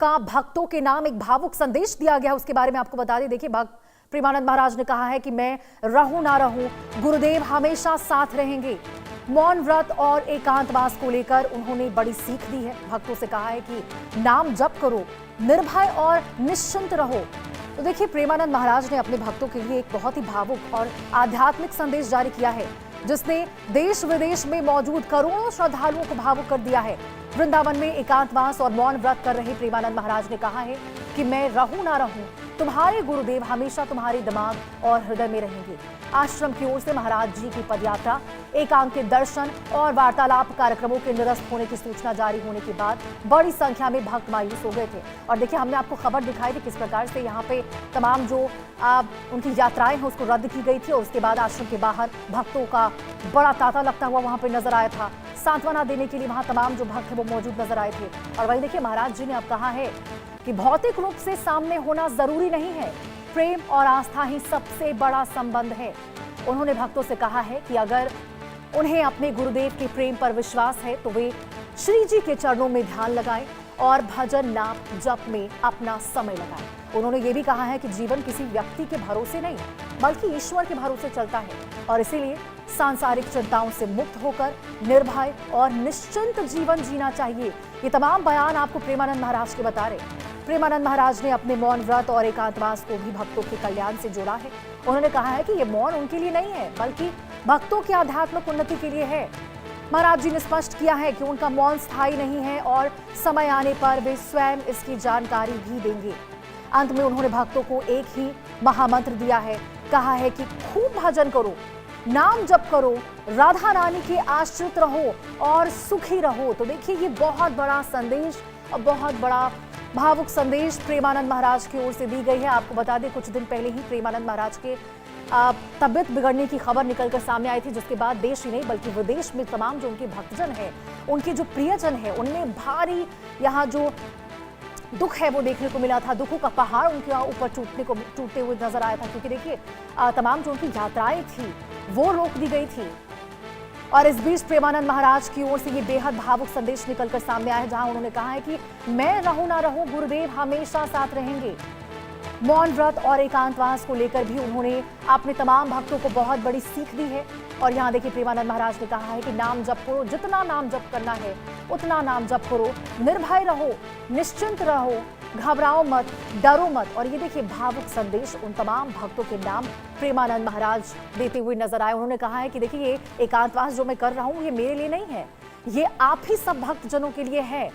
का भक्तों के नाम एक भावुक संदेश दिया गया, उसके बारे में आपको बता दें। देखिए, भक्त प्रेमानंद महाराज ने कहा है कि मैं रहूं ना रहूं, गुरुदेव हमेशा साथ रहेंगे। मौन व्रत और एकांतवास को लेकर उन्होंने बड़ी सीख दी है। भक्तों से कहा है कि नाम जप करो, निर्भय और निश्चिंत रहो। तो देखिए, प्रेमानंद महाराज ने अपने भक्तों के लिए एक बहुत ही भावुक और आध्यात्मिक संदेश जारी किया है, जिसने देश विदेश में मौजूद करोड़ों श्रद्धालुओं को भावुक कर दिया है। वृंदावन में एकांतवास और मौन व्रत कर रहे प्रेमानंद महाराज ने कहा है कि मैं रहूं ना रहूं, तुम्हारे गुरुदेव हमेशा तुम्हारे दिमाग और हृदय में रहेंगे। आश्रम की ओर से महाराज जी की पदयात्रा, एकांकित दर्शन और वार्तालाप कार्यक्रमों के निरस्त होने की सूचना जारी होने के बाद बड़ी संख्या में भक्त मायूस हो गए थे। और देखिए, हमने आपको खबर दिखाई थी किस प्रकार से यहाँ पे तमाम जो उनकी यात्राएं हैं उसको रद्द की गई थी, और उसके बाद आश्रम के बाहर भक्तों का बड़ा तांता लगता हुआ वहां पे नजर आया था। सांत्वना देने के लिए वहां तमाम जो भक्त हैं वो मौजूद नजर आए थे। और वहीं देखिए, महाराज जी ने अब कहा है कि भौतिक रूप से सामने होना जरूरी नहीं है, प्रेम और आस्था ही सबसे बड़ा संबंध है। उन्होंने भक्तों से कहा है कि अगर उन्हें अपने गुरुदेव के प्रेम पर विश्वास है तो वे श्री जी के चरणों में ध्यान लगाएं और भजन नाम जप में अपना समय लगाएं। उन्होंने ये भी कहा है कि जीवन किसी व्यक्ति के भरोसे नहीं बल्कि ईश्वर के भरोसे चलता है, और इसीलिए सांसारिक चिंताओं से मुक्त होकर निर्भय और निश्चिंत जीवन जीना चाहिए। ये तमाम बयान आपको प्रेमानंद महाराज के बता रहे। प्रेमानंद महाराज ने अपने मौन व्रत और एकांतवास को भी भक्तों के कल्याण से जोड़ा है। उन्होंने कहा है कि ये मौन उनके लिए नहीं है बल्कि भक्तों की आध्यात्मिक उन्नति के लिए है। महाराज जी ने स्पष्ट किया है कि उनका मौन स्थायी नहीं है और समय आने पर वे स्वयं इसकी जानकारी भी देंगे। अंत में उन्होंने भक्तों को एक ही महामंत्र दिया है, कहा है कि खूब भजन करो, नाम जप करो, राधा रानी के आश्रित रहो और सुखी रहो। तो देखिए, ये बहुत बड़ा संदेश और बहुत बड़ा भावुक संदेश प्रेमानंद महाराज की ओर से दी गई है। आपको बता दें, कुछ दिन पहले ही प्रेमानंद महाराज के तबियत बिगड़ने की खबर निकलकर सामने आई थी, जिसके बाद देश ही नहीं बल्कि विदेश में तमाम जो उनके भक्तजन हैं, उनके जो प्रियजन हैं, उनमें भारी यहाँ जो दुख है वो देखने को मिला था। दुखों का पहाड़ उनके ऊपर टूटते हुए नजर आया था, क्योंकि देखिए, तमाम जो उनकी यात्राएं थी वो रोक दी गई थी। और इस बीच प्रेमानंद महाराज की ओर से ये बेहद भावुक संदेश निकलकर सामने आया है, जहां उन्होंने कहा है कि मैं रहूं ना रहूं, गुरुदेव हमेशा साथ रहेंगे। मौन व्रत और एकांतवास को लेकर भी उन्होंने अपने तमाम भक्तों को बहुत बड़ी सीख दी है। और यहाँ देखिए, प्रेमानंद महाराज ने कहा है कि नाम जप करो, जितना नाम जप करना है उतना नाम जप करो, निर्भय रहो, निश्चिंत रहो, घबराओ मत, डरो मत। और ये देखिए, भावुक संदेश उन तमाम भक्तों के नाम प्रेमानंद महाराज देते हुए नजर आए। उन्होंने कहा है कि देखिए, ये एकांतवास जो मैं कर रहा हूं ये मेरे लिए नहीं है, ये आप ही सब भक्तजनों के लिए है।